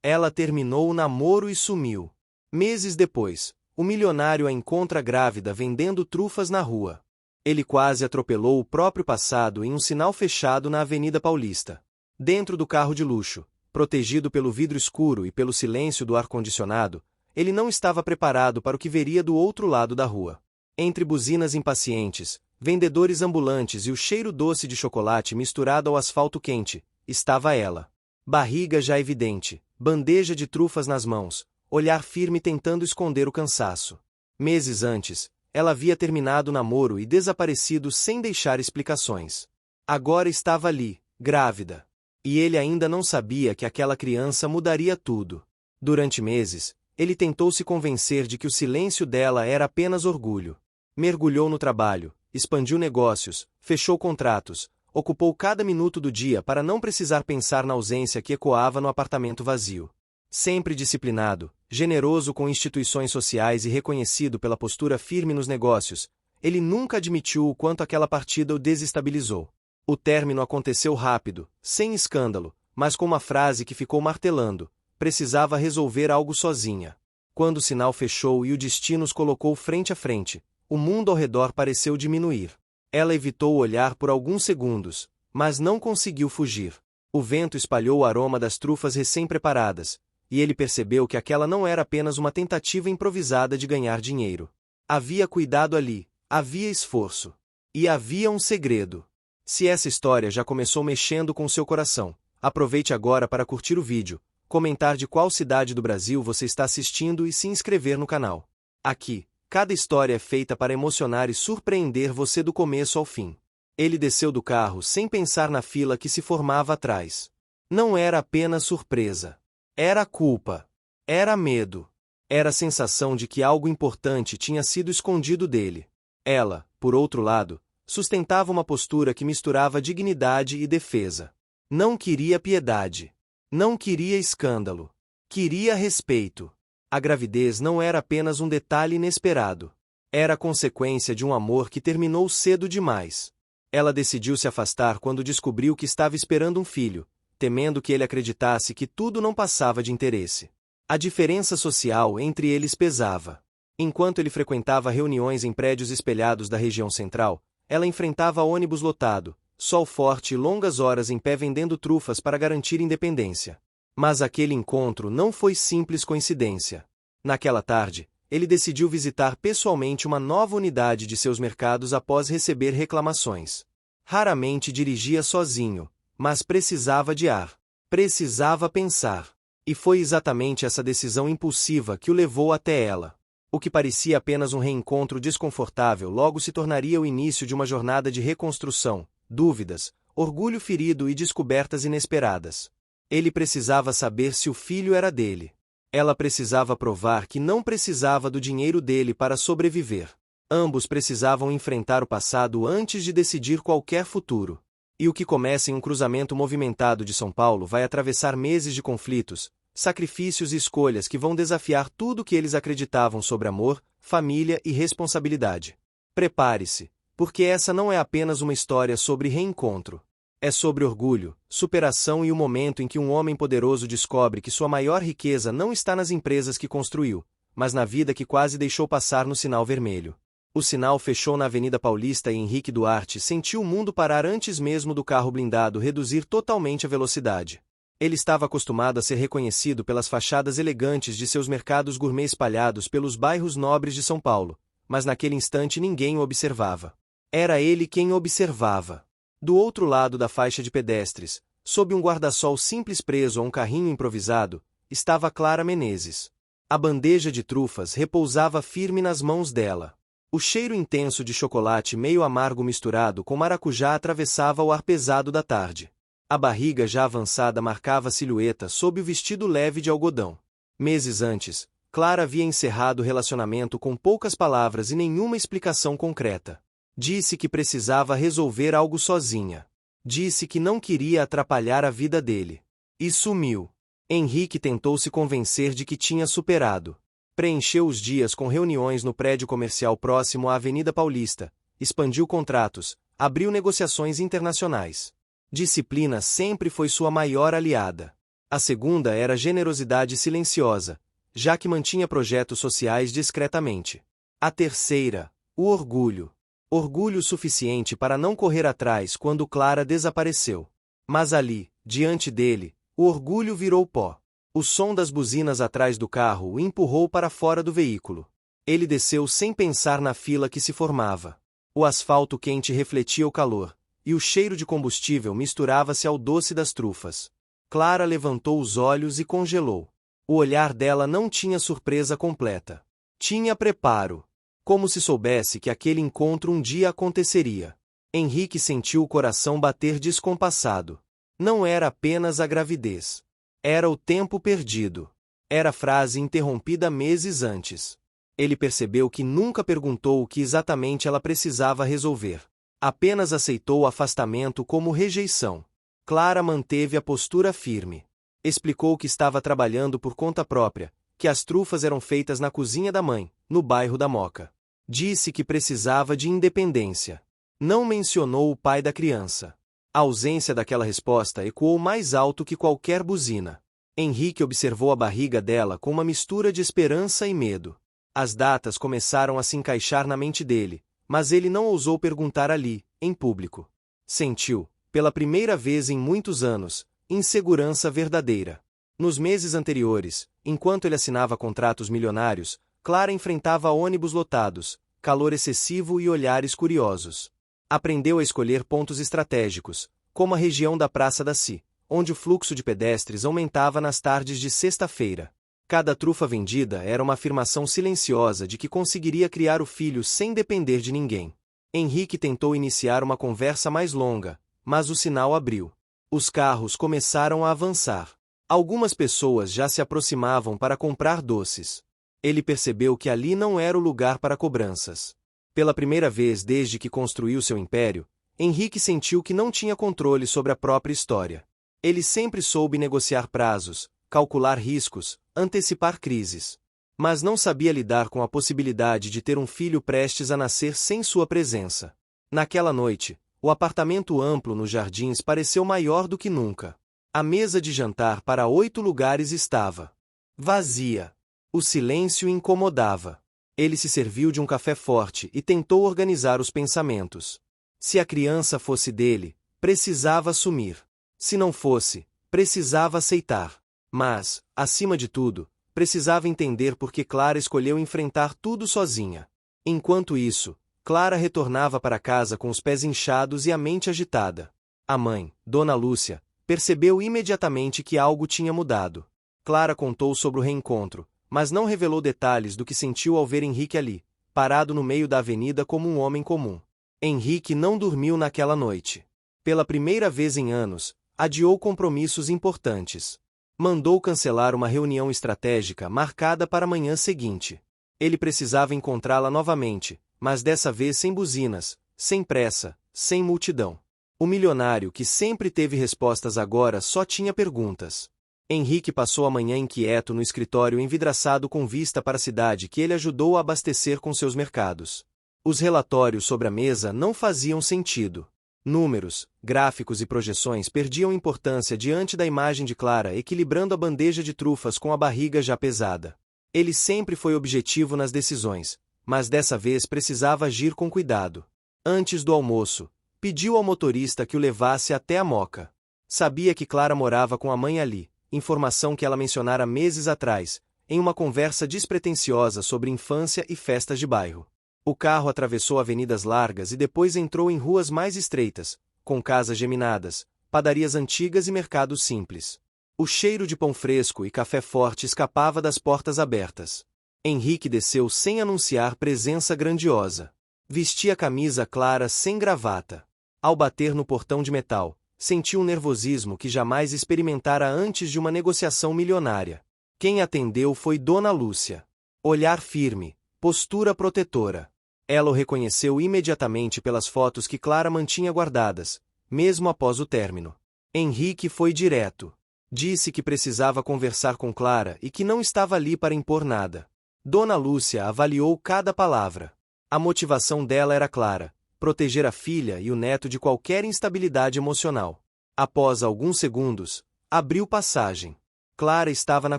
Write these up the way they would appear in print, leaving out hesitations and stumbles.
Ela terminou o namoro e sumiu. Meses depois, o milionário a encontra grávida vendendo trufas na rua. Ele quase atropelou o próprio passado em um sinal fechado na Avenida Paulista. Dentro do carro de luxo, protegido pelo vidro escuro e pelo silêncio do ar-condicionado, ele não estava preparado para o que veria do outro lado da rua. Entre buzinas impacientes, vendedores ambulantes e o cheiro doce de chocolate misturado ao asfalto quente, estava ela. Barriga já evidente, bandeja de trufas nas mãos, olhar firme tentando esconder o cansaço. Meses antes, ela havia terminado o namoro e desaparecido sem deixar explicações. Agora estava ali, grávida. E ele ainda não sabia que aquela criança mudaria tudo. Durante meses, ele tentou se convencer de que o silêncio dela era apenas orgulho. Mergulhou no trabalho, expandiu negócios, fechou contratos, ocupou cada minuto do dia para não precisar pensar na ausência que ecoava no apartamento vazio. Sempre disciplinado, generoso com instituições sociais e reconhecido pela postura firme nos negócios, ele nunca admitiu o quanto aquela partida o desestabilizou. O término aconteceu rápido, sem escândalo, mas com uma frase que ficou martelando: precisava resolver algo sozinha. Quando o sinal fechou e o destino os colocou frente a frente, o mundo ao redor pareceu diminuir. Ela evitou olhar por alguns segundos, mas não conseguiu fugir. O vento espalhou o aroma das trufas recém-preparadas, e ele percebeu que aquela não era apenas uma tentativa improvisada de ganhar dinheiro. Havia cuidado ali, havia esforço. E havia um segredo. Se essa história já começou mexendo com seu coração, aproveite agora para curtir o vídeo, comentar de qual cidade do Brasil você está assistindo e se inscrever no canal. Aqui, cada história é feita para emocionar e surpreender você do começo ao fim. Ele desceu do carro sem pensar na fila que se formava atrás. Não era apenas surpresa. Era culpa. Era medo. Era a sensação de que algo importante tinha sido escondido dele. Ela, por outro lado, sustentava uma postura que misturava dignidade e defesa. Não queria piedade. Não queria escândalo. Queria respeito. A gravidez não era apenas um detalhe inesperado. Era a consequência de um amor que terminou cedo demais. Ela decidiu se afastar quando descobriu que estava esperando um filho, temendo que ele acreditasse que tudo não passava de interesse. A diferença social entre eles pesava. Enquanto ele frequentava reuniões em prédios espelhados da região central, ela enfrentava ônibus lotado, sol forte e longas horas em pé vendendo trufas para garantir independência. Mas aquele encontro não foi simples coincidência. Naquela tarde, ele decidiu visitar pessoalmente uma nova unidade de seus mercados após receber reclamações. Raramente dirigia sozinho, mas precisava de ar. Precisava pensar. E foi exatamente essa decisão impulsiva que o levou até ela. O que parecia apenas um reencontro desconfortável logo se tornaria o início de uma jornada de reconstrução, dúvidas, orgulho ferido e descobertas inesperadas. Ele precisava saber se o filho era dele. Ela precisava provar que não precisava do dinheiro dele para sobreviver. Ambos precisavam enfrentar o passado antes de decidir qualquer futuro. E o que começa em um cruzamento movimentado de São Paulo vai atravessar meses de conflitos, sacrifícios e escolhas que vão desafiar tudo o que eles acreditavam sobre amor, família e responsabilidade. Prepare-se, porque essa não é apenas uma história sobre reencontro. É sobre orgulho, superação e o momento em que um homem poderoso descobre que sua maior riqueza não está nas empresas que construiu, mas na vida que quase deixou passar no sinal vermelho. O sinal fechou na Avenida Paulista e Henrique Duarte sentiu o mundo parar antes mesmo do carro blindado reduzir totalmente a velocidade. Ele estava acostumado a ser reconhecido pelas fachadas elegantes de seus mercados gourmet espalhados pelos bairros nobres de São Paulo, mas naquele instante ninguém o observava. Era ele quem observava. Do outro lado da faixa de pedestres, sob um guarda-sol simples preso a um carrinho improvisado, estava Clara Menezes. A bandeja de trufas repousava firme nas mãos dela. O cheiro intenso de chocolate meio amargo misturado com maracujá atravessava o ar pesado da tarde. A barriga já avançada marcava a silhueta sob o vestido leve de algodão. Meses antes, Clara havia encerrado o relacionamento com poucas palavras e nenhuma explicação concreta. Disse que precisava resolver algo sozinha. Disse que não queria atrapalhar a vida dele. E sumiu. Henrique tentou se convencer de que tinha superado. Preencheu os dias com reuniões no prédio comercial próximo à Avenida Paulista, expandiu contratos, abriu negociações internacionais. Disciplina sempre foi sua maior aliada. A segunda era a generosidade silenciosa, já que mantinha projetos sociais discretamente. A terceira, o orgulho. Orgulho suficiente para não correr atrás quando Clara desapareceu. Mas ali, diante dele, o orgulho virou pó. O som das buzinas atrás do carro o empurrou para fora do veículo. Ele desceu sem pensar na fila que se formava. O asfalto quente refletia o calor, e o cheiro de combustível misturava-se ao doce das trufas. Clara levantou os olhos e congelou. O olhar dela não tinha surpresa completa. Tinha preparo. Como se soubesse que aquele encontro um dia aconteceria. Henrique sentiu o coração bater descompassado. Não era apenas a gravidez. Era o tempo perdido. Era a frase interrompida meses antes. Ele percebeu que nunca perguntou o que exatamente ela precisava resolver. Apenas aceitou o afastamento como rejeição. Clara manteve a postura firme. Explicou que estava trabalhando por conta própria, que as trufas eram feitas na cozinha da mãe, no bairro da Moca. Disse que precisava de independência. Não mencionou o pai da criança. A ausência daquela resposta ecoou mais alto que qualquer buzina. Henrique observou a barriga dela com uma mistura de esperança e medo. As datas começaram a se encaixar na mente dele, mas ele não ousou perguntar ali, em público. Sentiu, pela primeira vez em muitos anos, insegurança verdadeira. Nos meses anteriores, enquanto ele assinava contratos milionários, Clara enfrentava ônibus lotados, calor excessivo e olhares curiosos. Aprendeu a escolher pontos estratégicos, como a região da Praça da Sé, onde o fluxo de pedestres aumentava nas tardes de sexta-feira. Cada trufa vendida era uma afirmação silenciosa de que conseguiria criar o filho sem depender de ninguém. Henrique tentou iniciar uma conversa mais longa, mas o sinal abriu. Os carros começaram a avançar. Algumas pessoas já se aproximavam para comprar doces. Ele percebeu que ali não era o lugar para cobranças. Pela primeira vez desde que construiu seu império, Henrique sentiu que não tinha controle sobre a própria história. Ele sempre soube negociar prazos, calcular riscos, antecipar crises. Mas não sabia lidar com a possibilidade de ter um filho prestes a nascer sem sua presença. Naquela noite, o apartamento amplo nos jardins pareceu maior do que nunca. A mesa de jantar para 8 lugares estava vazia. O silêncio incomodava. Ele se serviu de um café forte e tentou organizar os pensamentos. Se a criança fosse dele, precisava assumir. Se não fosse, precisava aceitar. Mas, acima de tudo, precisava entender por que Clara escolheu enfrentar tudo sozinha. Enquanto isso, Clara retornava para casa com os pés inchados e a mente agitada. A mãe, Dona Lúcia, percebeu imediatamente que algo tinha mudado. Clara contou sobre o reencontro, mas não revelou detalhes do que sentiu ao ver Henrique ali, parado no meio da avenida como um homem comum. Henrique não dormiu naquela noite. Pela primeira vez em anos, adiou compromissos importantes. Mandou cancelar uma reunião estratégica marcada para a manhã seguinte. Ele precisava encontrá-la novamente, mas dessa vez sem buzinas, sem pressa, sem multidão. O milionário que sempre teve respostas agora só tinha perguntas. Henrique passou a manhã inquieto no escritório envidraçado com vista para a cidade que ele ajudou a abastecer com seus mercados. Os relatórios sobre a mesa não faziam sentido. Números, gráficos e projeções perdiam importância diante da imagem de Clara equilibrando a bandeja de trufas com a barriga já pesada. Ele sempre foi objetivo nas decisões, mas dessa vez precisava agir com cuidado. Antes do almoço, pediu ao motorista que o levasse até a Moca. Sabia que Clara morava com a mãe ali, informação que ela mencionara meses atrás, em uma conversa despretensiosa sobre infância e festas de bairro. O carro atravessou avenidas largas e depois entrou em ruas mais estreitas, com casas geminadas, padarias antigas e mercados simples. O cheiro de pão fresco e café forte escapava das portas abertas. Henrique desceu sem anunciar presença grandiosa. Vestia camisa clara sem gravata. Ao bater no portão de metal, sentiu um nervosismo que jamais experimentara antes de uma negociação milionária. Quem atendeu foi Dona Lúcia. Olhar firme, postura protetora. Ela o reconheceu imediatamente pelas fotos que Clara mantinha guardadas, mesmo após o término. Henrique foi direto. Disse que precisava conversar com Clara e que não estava ali para impor nada. Dona Lúcia avaliou cada palavra. A motivação dela era clara: proteger a filha e o neto de qualquer instabilidade emocional. Após alguns segundos, Abriu passagem. Clara estava na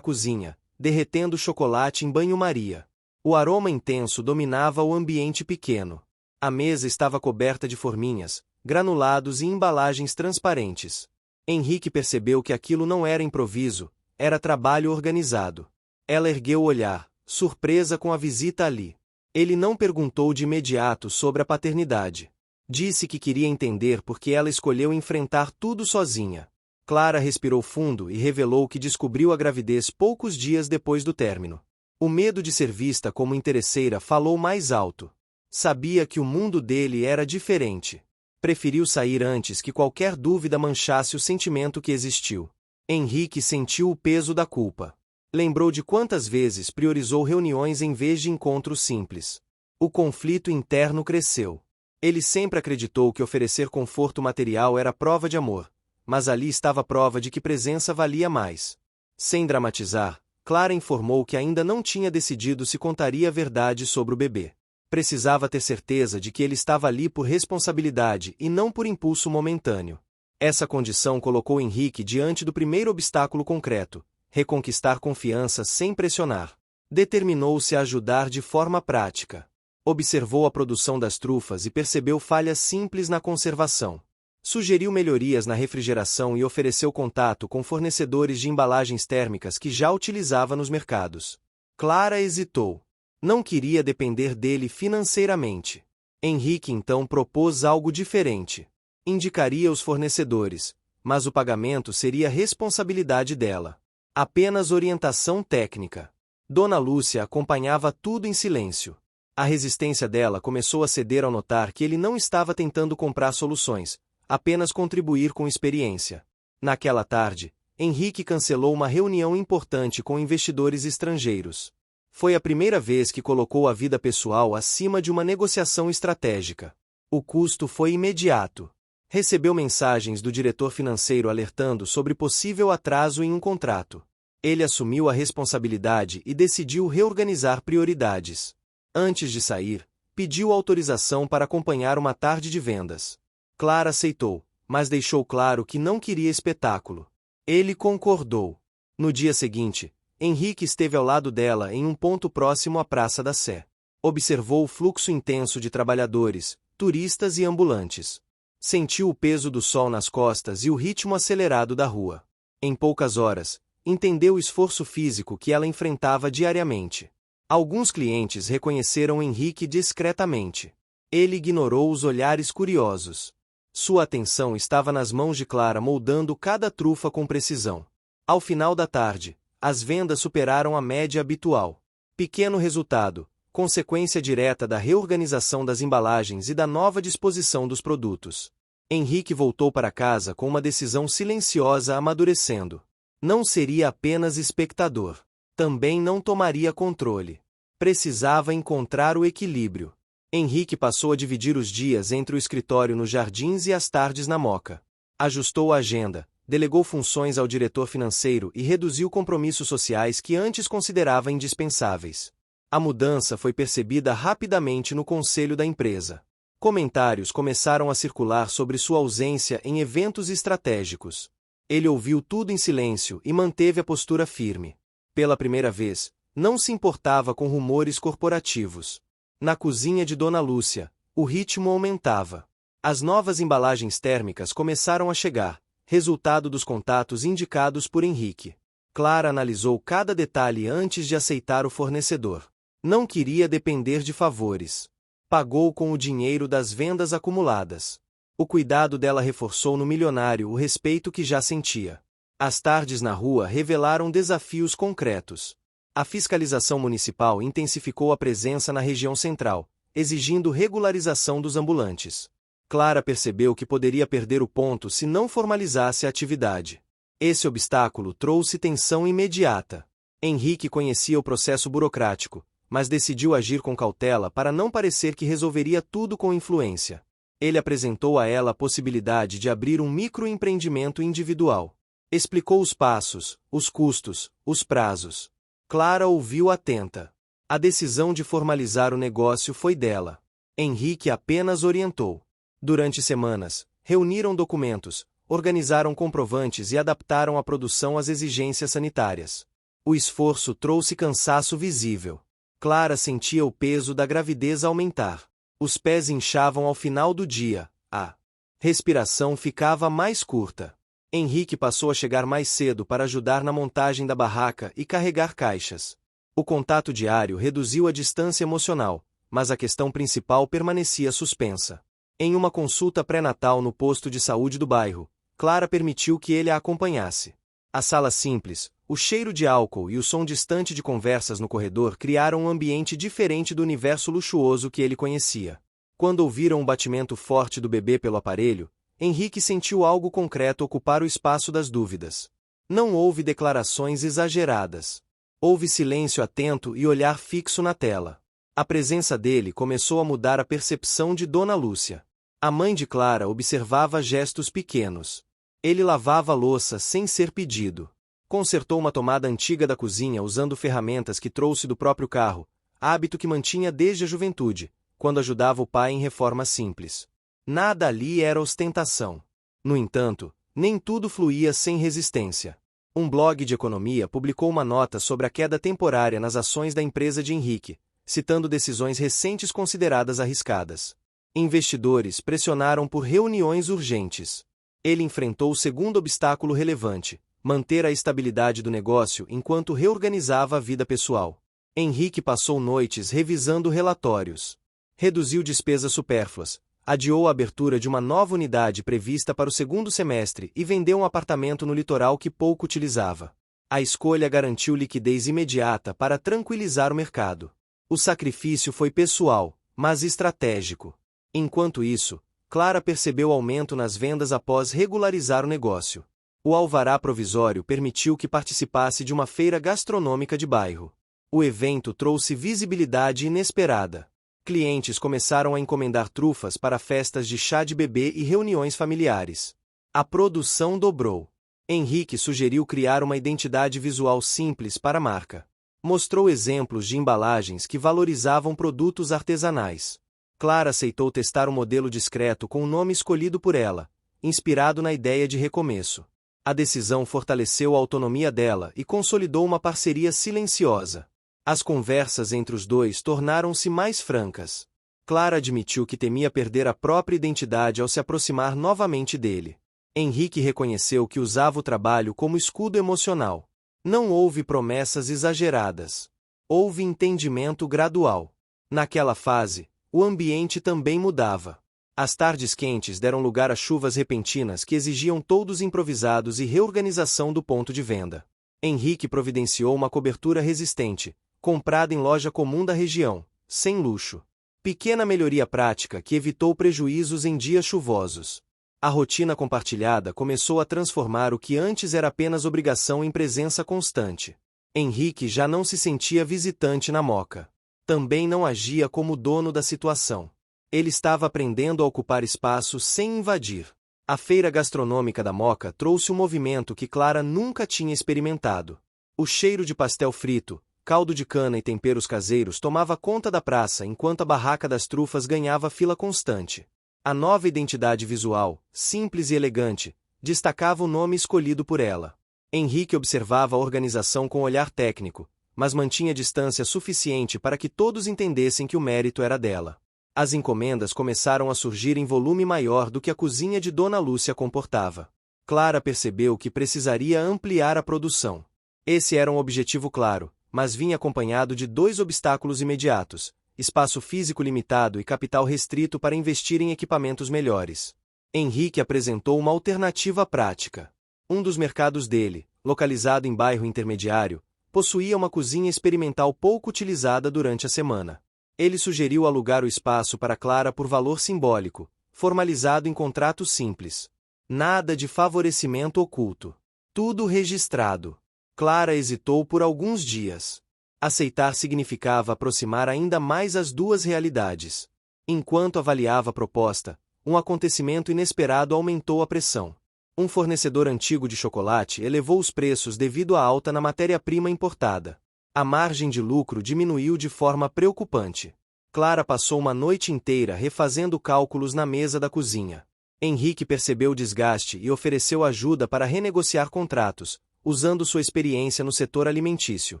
cozinha, derretendo chocolate em banho-maria. O aroma intenso dominava o ambiente pequeno. A mesa estava coberta de forminhas, granulados e embalagens transparentes. Henrique percebeu que aquilo não era improviso, era trabalho organizado. Ela ergueu o olhar, surpresa com a visita ali. Ele não perguntou de imediato sobre a paternidade. Disse que queria entender por que ela escolheu enfrentar tudo sozinha. Clara respirou fundo e revelou que descobriu a gravidez poucos dias depois do término. O medo de ser vista como interesseira falou mais alto. Sabia que o mundo dele era diferente. Preferiu sair antes que qualquer dúvida manchasse o sentimento que existiu. Henrique sentiu o peso da culpa. Lembrou de quantas vezes priorizou reuniões em vez de encontros simples. O conflito interno cresceu. Ele sempre acreditou que oferecer conforto material era prova de amor, mas ali estava a prova de que presença valia mais. Sem dramatizar, Clara informou que ainda não tinha decidido se contaria a verdade sobre o bebê. Precisava ter certeza de que ele estava ali por responsabilidade e não por impulso momentâneo. Essa condição colocou Henrique diante do primeiro obstáculo concreto: reconquistar confiança sem pressionar. Determinou-se a ajudar de forma prática. Observou a produção das trufas e percebeu falhas simples na conservação. Sugeriu melhorias na refrigeração e ofereceu contato com fornecedores de embalagens térmicas que já utilizava nos mercados. Clara hesitou. Não queria depender dele financeiramente. Henrique então propôs algo diferente. Indicaria os fornecedores, mas o pagamento seria responsabilidade dela. Apenas orientação técnica. Dona Lúcia acompanhava tudo em silêncio. A resistência dela começou a ceder ao notar que ele não estava tentando comprar soluções, apenas contribuir com experiência. Naquela tarde, Henrique cancelou uma reunião importante com investidores estrangeiros. Foi a primeira vez que colocou a vida pessoal acima de uma negociação estratégica. O custo foi imediato. Recebeu mensagens do diretor financeiro alertando sobre possível atraso em um contrato. Ele assumiu a responsabilidade e decidiu reorganizar prioridades. Antes de sair, pediu autorização para acompanhar uma tarde de vendas. Clara aceitou, mas deixou claro que não queria espetáculo. Ele concordou. No dia seguinte, Henrique esteve ao lado dela em um ponto próximo à Praça da Sé. Observou o fluxo intenso de trabalhadores, turistas e ambulantes. Sentiu o peso do sol nas costas e o ritmo acelerado da rua. Em poucas horas, entendeu o esforço físico que ela enfrentava diariamente. Alguns clientes reconheceram Henrique discretamente. Ele ignorou os olhares curiosos. Sua atenção estava nas mãos de Clara moldando cada trufa com precisão. Ao final da tarde, as vendas superaram a média habitual. Pequeno resultado, consequência direta da reorganização das embalagens e da nova disposição dos produtos. Henrique voltou para casa com uma decisão silenciosa amadurecendo. Não seria apenas espectador. Também não tomaria controle. Precisava encontrar o equilíbrio. Henrique passou a dividir os dias entre o escritório nos Jardins e as tardes na Moca. Ajustou a agenda, delegou funções ao diretor financeiro e reduziu compromissos sociais que antes considerava indispensáveis. A mudança foi percebida rapidamente no conselho da empresa. Comentários começaram a circular sobre sua ausência em eventos estratégicos. Ele ouviu tudo em silêncio e manteve a postura firme. Pela primeira vez, não se importava com rumores corporativos. Na cozinha de Dona Lúcia, o ritmo aumentava. As novas embalagens térmicas começaram a chegar, resultado dos contatos indicados por Henrique. Clara analisou cada detalhe antes de aceitar o fornecedor. Não queria depender de favores. Pagou com o dinheiro das vendas acumuladas. O cuidado dela reforçou no milionário o respeito que já sentia. As tardes na rua revelaram desafios concretos. A fiscalização municipal intensificou a presença na região central, exigindo regularização dos ambulantes. Clara percebeu que poderia perder o ponto se não formalizasse a atividade. Esse obstáculo trouxe tensão imediata. Henrique conhecia o processo burocrático, mas decidiu agir com cautela para não parecer que resolveria tudo com influência. Ele apresentou a ela a possibilidade de abrir um microempreendimento individual. Explicou os passos, os custos, os prazos. Clara ouviu atenta. A decisão de formalizar o negócio foi dela. Henrique apenas orientou. Durante semanas, reuniram documentos, organizaram comprovantes e adaptaram a produção às exigências sanitárias. O esforço trouxe cansaço visível. Clara sentia o peso da gravidez aumentar. Os pés inchavam ao final do dia, a respiração ficava mais curta. Henrique passou a chegar mais cedo para ajudar na montagem da barraca e carregar caixas. O contato diário reduziu a distância emocional, mas a questão principal permanecia suspensa. Em uma consulta pré-natal no posto de saúde do bairro, Clara permitiu que ele a acompanhasse. A sala simples, o cheiro de álcool e o som distante de conversas no corredor criaram um ambiente diferente do universo luxuoso que ele conhecia. Quando ouviram o batimento forte do bebê pelo aparelho, Henrique sentiu algo concreto ocupar o espaço das dúvidas. Não houve declarações exageradas. Houve silêncio atento e olhar fixo na tela. A presença dele começou a mudar a percepção de Dona Lúcia. A mãe de Clara observava gestos pequenos. Ele lavava a louça sem ser pedido. Consertou uma tomada antiga da cozinha usando ferramentas que trouxe do próprio carro, hábito que mantinha desde a juventude, quando ajudava o pai em reformas simples. Nada ali era ostentação. No entanto, nem tudo fluía sem resistência. Um blog de economia publicou uma nota sobre a queda temporária nas ações da empresa de Henrique, citando decisões recentes consideradas arriscadas. Investidores pressionaram por reuniões urgentes. Ele enfrentou o segundo obstáculo relevante: manter a estabilidade do negócio enquanto reorganizava a vida pessoal. Henrique passou noites revisando relatórios. Reduziu despesas supérfluas, adiou a abertura de uma nova unidade prevista para o segundo semestre e vendeu um apartamento no litoral que pouco utilizava. A escolha garantiu liquidez imediata para tranquilizar o mercado. O sacrifício foi pessoal, mas estratégico. Enquanto isso, Clara percebeu aumento nas vendas após regularizar o negócio. O alvará provisório permitiu que participasse de uma feira gastronômica de bairro. O evento trouxe visibilidade inesperada. Clientes começaram a encomendar trufas para festas de chá de bebê e reuniões familiares. A produção dobrou. Henrique sugeriu criar uma identidade visual simples para a marca. Mostrou exemplos de embalagens que valorizavam produtos artesanais. Clara aceitou testar um modelo discreto com o nome escolhido por ela, inspirado na ideia de recomeço. A decisão fortaleceu a autonomia dela e consolidou uma parceria silenciosa. As conversas entre os dois tornaram-se mais francas. Clara admitiu que temia perder a própria identidade ao se aproximar novamente dele. Henrique reconheceu que usava o trabalho como escudo emocional. Não houve promessas exageradas. Houve entendimento gradual. Naquela fase, o ambiente também mudava. As tardes quentes deram lugar a chuvas repentinas que exigiam toldos improvisados e reorganização do ponto de venda. Henrique providenciou uma cobertura resistente, comprada em loja comum da região, sem luxo. Pequena melhoria prática que evitou prejuízos em dias chuvosos. A rotina compartilhada começou a transformar o que antes era apenas obrigação em presença constante. Henrique já não se sentia visitante na Moca. Também não agia como dono da situação. Ele estava aprendendo a ocupar espaço sem invadir. A feira gastronômica da Moca trouxe um movimento que Clara nunca tinha experimentado. O cheiro de pastel frito, caldo de cana e temperos caseiros tomava conta da praça enquanto a barraca das trufas ganhava fila constante. A nova identidade visual, simples e elegante, destacava o nome escolhido por ela. Henrique observava a organização com olhar técnico, mas mantinha distância suficiente para que todos entendessem que o mérito era dela. As encomendas começaram a surgir em volume maior do que a cozinha de Dona Lúcia comportava. Clara percebeu que precisaria ampliar a produção. Esse era um objetivo claro, mas vinha acompanhado de dois obstáculos imediatos: espaço físico limitado e capital restrito para investir em equipamentos melhores. Henrique apresentou uma alternativa prática. Um dos mercados dele, localizado em bairro intermediário, possuía uma cozinha experimental pouco utilizada durante a semana. Ele sugeriu alugar o espaço para Clara por valor simbólico, formalizado em contrato simples. Nada de favorecimento oculto. Tudo registrado. Clara hesitou por alguns dias. Aceitar significava aproximar ainda mais as duas realidades. Enquanto avaliava a proposta, um acontecimento inesperado aumentou a pressão. Um fornecedor antigo de chocolate elevou os preços devido à alta na matéria-prima importada. A margem de lucro diminuiu de forma preocupante. Clara passou uma noite inteira refazendo cálculos na mesa da cozinha. Henrique percebeu o desgaste e ofereceu ajuda para renegociar contratos, usando sua experiência no setor alimentício.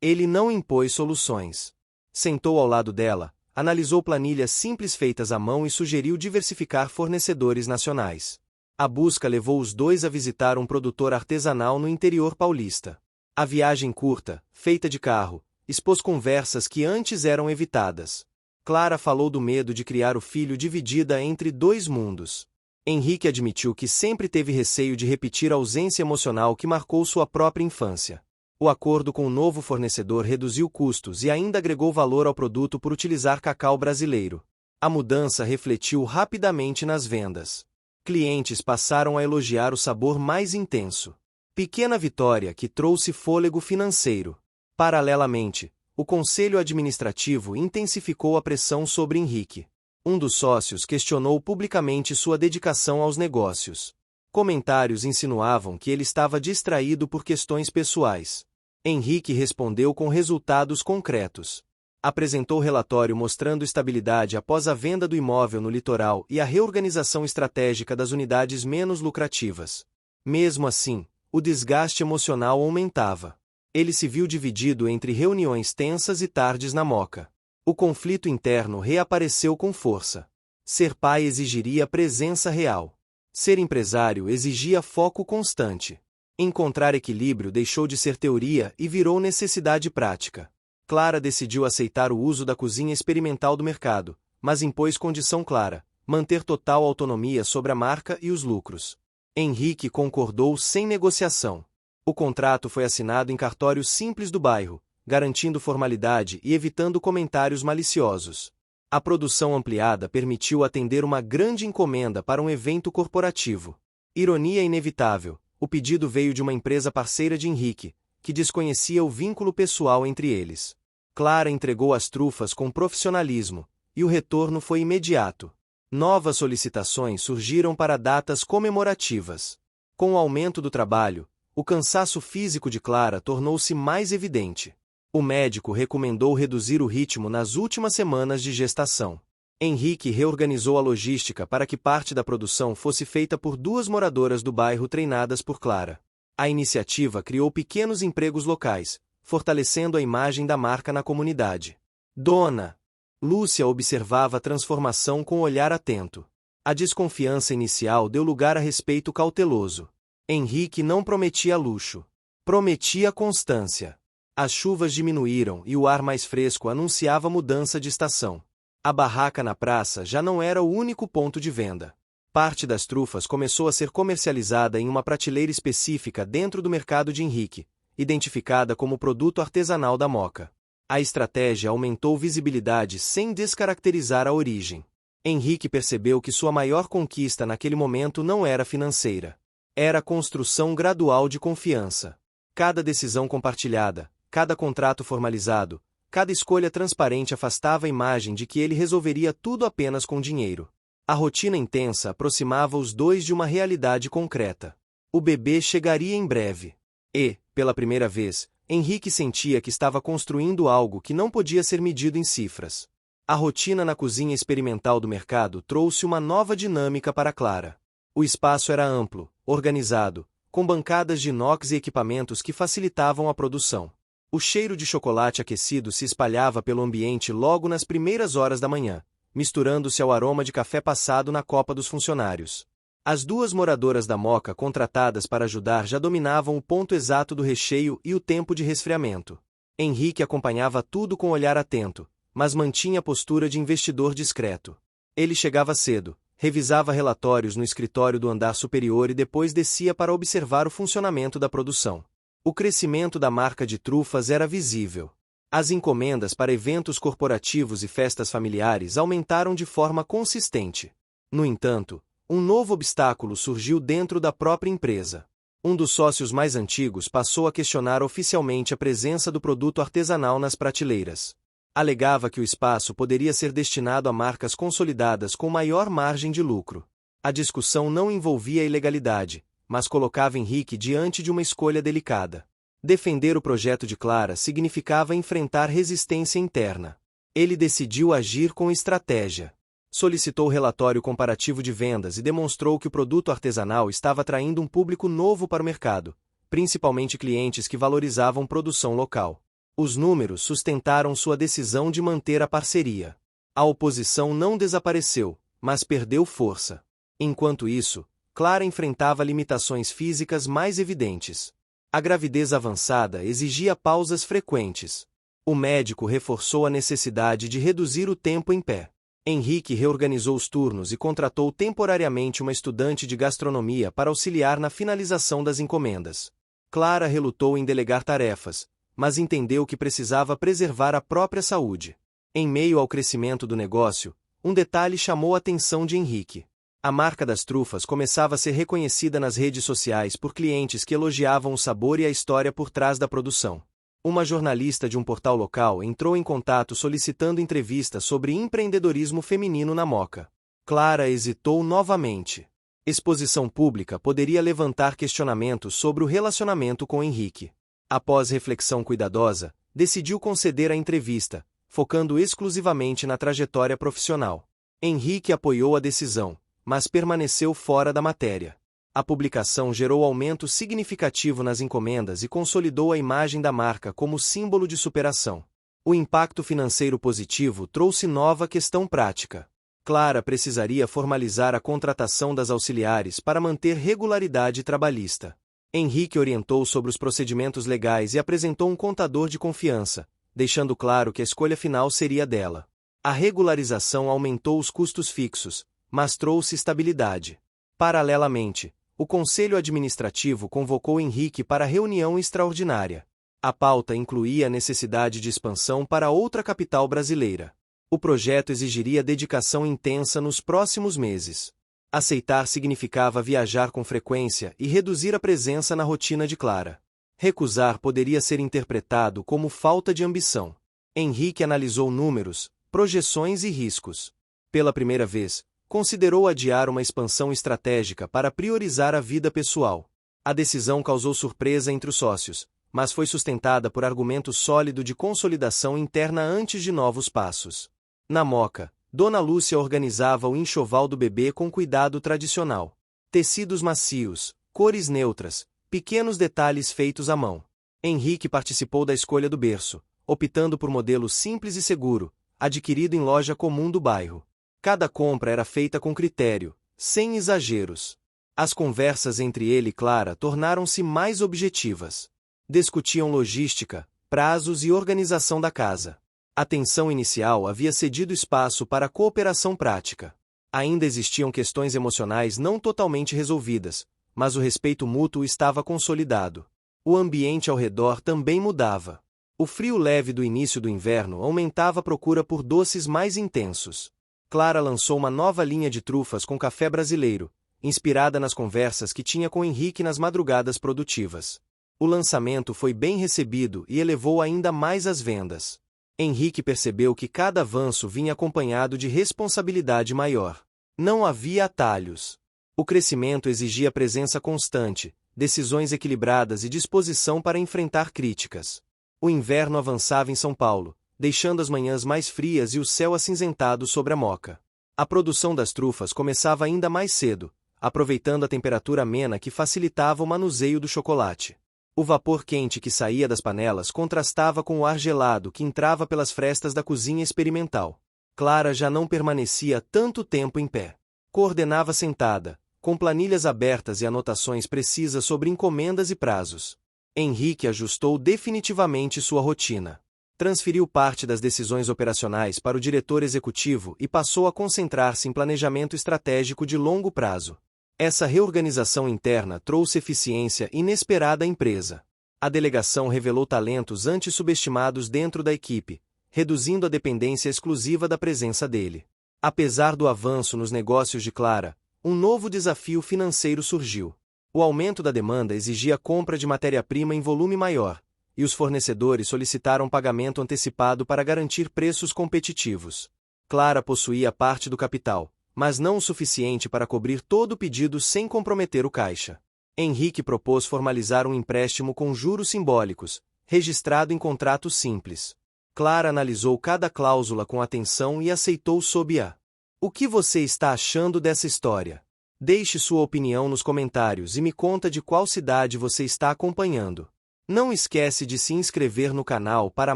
Ele não impôs soluções. Sentou ao lado dela, analisou planilhas simples feitas à mão e sugeriu diversificar fornecedores nacionais. A busca levou os dois a visitar um produtor artesanal no interior paulista. A viagem curta, feita de carro, expôs conversas que antes eram evitadas. Clara falou do medo de criar o filho dividida entre dois mundos. Henrique admitiu que sempre teve receio de repetir a ausência emocional que marcou sua própria infância. O acordo com o novo fornecedor reduziu custos e ainda agregou valor ao produto por utilizar cacau brasileiro. A mudança refletiu rapidamente nas vendas. Clientes passaram a elogiar o sabor mais intenso. Pequena vitória que trouxe fôlego financeiro. Paralelamente, o conselho administrativo intensificou a pressão sobre Henrique. Um dos sócios questionou publicamente sua dedicação aos negócios. Comentários insinuavam que ele estava distraído por questões pessoais. Henrique respondeu com resultados concretos. Apresentou relatório mostrando estabilidade após a venda do imóvel no litoral e a reorganização estratégica das unidades menos lucrativas. Mesmo assim, o desgaste emocional aumentava. Ele se viu dividido entre reuniões tensas e tardes na moca. O conflito interno reapareceu com força. Ser pai exigiria presença real. Ser empresário exigia foco constante. Encontrar equilíbrio deixou de ser teoria e virou necessidade prática. Clara decidiu aceitar o uso da cozinha experimental do mercado, mas impôs condição clara: manter total autonomia sobre a marca e os lucros. Henrique concordou sem negociação. O contrato foi assinado em cartório simples do bairro, garantindo formalidade e evitando comentários maliciosos. A produção ampliada permitiu atender uma grande encomenda para um evento corporativo. Ironia inevitável, o pedido veio de uma empresa parceira de Henrique, que desconhecia o vínculo pessoal entre eles. Clara entregou as trufas com profissionalismo, e o retorno foi imediato. Novas solicitações surgiram para datas comemorativas. Com o aumento do trabalho, o cansaço físico de Clara tornou-se mais evidente. O médico recomendou reduzir o ritmo nas últimas semanas de gestação. Henrique reorganizou a logística para que parte da produção fosse feita por duas moradoras do bairro treinadas por Clara. A iniciativa criou pequenos empregos locais, fortalecendo a imagem da marca na comunidade. Dona Lúcia observava a transformação com olhar atento. A desconfiança inicial deu lugar a respeito cauteloso. Henrique não prometia luxo. Prometia constância. As chuvas diminuíram e o ar mais fresco anunciava mudança de estação. A barraca na praça já não era o único ponto de venda. Parte das trufas começou a ser comercializada em uma prateleira específica dentro do mercado de Henrique, identificada como produto artesanal da Moca. A estratégia aumentou visibilidade sem descaracterizar a origem. Henrique percebeu que sua maior conquista naquele momento não era financeira. Era a construção gradual de confiança. Cada decisão compartilhada, cada contrato formalizado, cada escolha transparente afastava a imagem de que ele resolveria tudo apenas com dinheiro. A rotina intensa aproximava os dois de uma realidade concreta. O bebê chegaria em breve. E, pela primeira vez, Henrique sentia que estava construindo algo que não podia ser medido em cifras. A rotina na cozinha experimental do mercado trouxe uma nova dinâmica para Clara. O espaço era amplo, organizado, com bancadas de inox e equipamentos que facilitavam a produção. O cheiro de chocolate aquecido se espalhava pelo ambiente logo nas primeiras horas da manhã, misturando-se ao aroma de café passado na copa dos funcionários. As duas moradoras da Moca contratadas para ajudar já dominavam o ponto exato do recheio e o tempo de resfriamento. Henrique acompanhava tudo com olhar atento, mas mantinha a postura de investidor discreto. Ele chegava cedo, revisava relatórios no escritório do andar superior e depois descia para observar o funcionamento da produção. O crescimento da marca de trufas era visível. As encomendas para eventos corporativos e festas familiares aumentaram de forma consistente. No entanto, um novo obstáculo surgiu dentro da própria empresa. Um dos sócios mais antigos passou a questionar oficialmente a presença do produto artesanal nas prateleiras. Alegava que o espaço poderia ser destinado a marcas consolidadas com maior margem de lucro. A discussão não envolvia a ilegalidade, mas colocava Henrique diante de uma escolha delicada. Defender o projeto de Clara significava enfrentar resistência interna. Ele decidiu agir com estratégia. Solicitou relatório comparativo de vendas e demonstrou que o produto artesanal estava atraindo um público novo para o mercado, principalmente clientes que valorizavam produção local. Os números sustentaram sua decisão de manter a parceria. A oposição não desapareceu, mas perdeu força. Enquanto isso, Clara enfrentava limitações físicas mais evidentes. A gravidez avançada exigia pausas frequentes. O médico reforçou a necessidade de reduzir o tempo em pé. Henrique reorganizou os turnos e contratou temporariamente uma estudante de gastronomia para auxiliar na finalização das encomendas. Clara relutou em delegar tarefas, mas entendeu que precisava preservar a própria saúde. Em meio ao crescimento do negócio, um detalhe chamou a atenção de Henrique. A marca das trufas começava a ser reconhecida nas redes sociais por clientes que elogiavam o sabor e a história por trás da produção. Uma jornalista de um portal local entrou em contato solicitando entrevista sobre empreendedorismo feminino na Moca. Clara hesitou novamente. Exposição pública poderia levantar questionamentos sobre o relacionamento com Henrique. Após reflexão cuidadosa, decidiu conceder a entrevista, focando exclusivamente na trajetória profissional. Henrique apoiou a decisão, mas permaneceu fora da matéria. A publicação gerou aumento significativo nas encomendas e consolidou a imagem da marca como símbolo de superação. O impacto financeiro positivo trouxe nova questão prática. Clara precisaria formalizar a contratação das auxiliares para manter regularidade trabalhista. Henrique orientou sobre os procedimentos legais e apresentou um contador de confiança, deixando claro que a escolha final seria dela. A regularização aumentou os custos fixos, mas trouxe estabilidade. Paralelamente, o Conselho Administrativo convocou Henrique para reunião extraordinária. A pauta incluía a necessidade de expansão para outra capital brasileira. O projeto exigiria dedicação intensa nos próximos meses. Aceitar significava viajar com frequência e reduzir a presença na rotina de Clara. Recusar poderia ser interpretado como falta de ambição. Henrique analisou números, projeções e riscos. Pela primeira vez, considerou adiar uma expansão estratégica para priorizar a vida pessoal. A decisão causou surpresa entre os sócios, mas foi sustentada por argumento sólido de consolidação interna antes de novos passos. Na Moca, Dona Lúcia organizava o enxoval do bebê com cuidado tradicional. Tecidos macios, cores neutras, pequenos detalhes feitos à mão. Henrique participou da escolha do berço, optando por modelo simples e seguro, adquirido em loja comum do bairro. Cada compra era feita com critério, sem exageros. As conversas entre ele e Clara tornaram-se mais objetivas. Discutiam logística, prazos e organização da casa. A tensão inicial havia cedido espaço para a cooperação prática. Ainda existiam questões emocionais não totalmente resolvidas, mas o respeito mútuo estava consolidado. O ambiente ao redor também mudava. O frio leve do início do inverno aumentava a procura por doces mais intensos. Clara lançou uma nova linha de trufas com café brasileiro, inspirada nas conversas que tinha com Henrique nas madrugadas produtivas. O lançamento foi bem recebido e elevou ainda mais as vendas. Henrique percebeu que cada avanço vinha acompanhado de responsabilidade maior. Não havia atalhos. O crescimento exigia presença constante, decisões equilibradas e disposição para enfrentar críticas. O inverno avançava em São Paulo, deixando as manhãs mais frias e o céu acinzentado sobre a Moca. A produção das trufas começava ainda mais cedo, aproveitando a temperatura amena que facilitava o manuseio do chocolate. O vapor quente que saía das panelas contrastava com o ar gelado que entrava pelas frestas da cozinha experimental. Clara já não permanecia tanto tempo em pé. Coordenava sentada, com planilhas abertas e anotações precisas sobre encomendas e prazos. Henrique ajustou definitivamente sua rotina. Transferiu parte das decisões operacionais para o diretor executivo e passou a concentrar-se em planejamento estratégico de longo prazo. Essa reorganização interna trouxe eficiência inesperada à empresa. A delegação revelou talentos antes subestimados dentro da equipe, reduzindo a dependência exclusiva da presença dele. Apesar do avanço nos negócios de Clara, um novo desafio financeiro surgiu. O aumento da demanda exigia compra de matéria-prima em volume maior, e os fornecedores solicitaram pagamento antecipado para garantir preços competitivos. Clara possuía parte do capital, mas não o suficiente para cobrir todo o pedido sem comprometer o caixa. Henrique propôs formalizar um empréstimo com juros simbólicos, registrado em contrato simples. Clara analisou cada cláusula com atenção e aceitou sob a O que você está achando dessa história? Deixe sua opinião nos comentários e me conta de qual cidade você está acompanhando. Não esquece de se inscrever no canal para